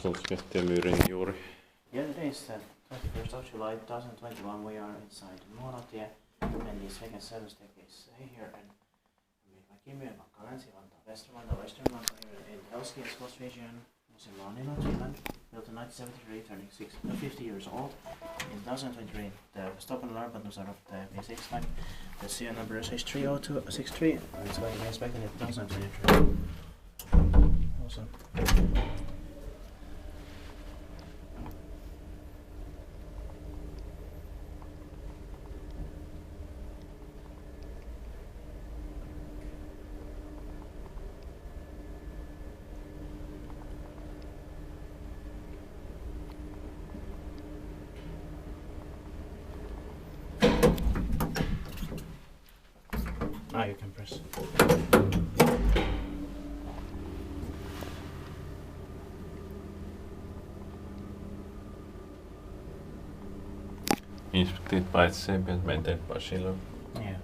Sunskehtiä Myyrin juuri. Yeah, today is the 21st of July 2021. We are inside Norotie and the second service staircase here in Myyrmäki, Vantaa, Western Vantaa here in the Helsinki Coast region. Was in Vantaa, Finland, built in 1973, turning 50 years old. In 2023, the stop and alarm buttons are of the V6 type. The serial number is H30263 and it's going to be inspected in 2023. Awesome. Now you can press. Inspected by the same maintenance by Schiller. Yeah.